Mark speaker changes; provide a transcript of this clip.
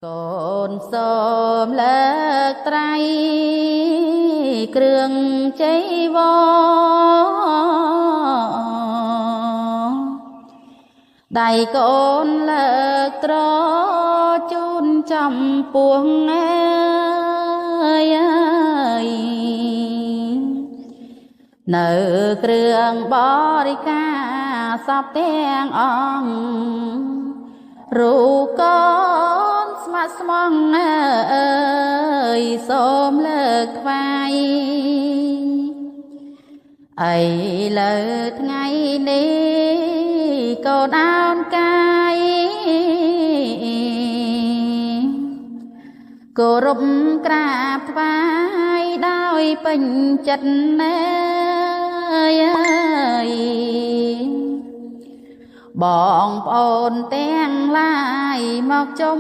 Speaker 1: កូនសូមលើកត្រៃគ្រឿងចីវរដៃកូនលើកត្រជូនចំពោះអើយនៅគ្រឿងបរិការសពទាំងអង្គរូបកូនស្ម័គ្រស្មងអើយសូមលើកថ្វាយអីលើថ្ងៃនេះកូនអោនកាយគោរពក្រាបថ្វាយដោយពេញចិត្តណែបងប្អូនទាំងឡាយមកជុំ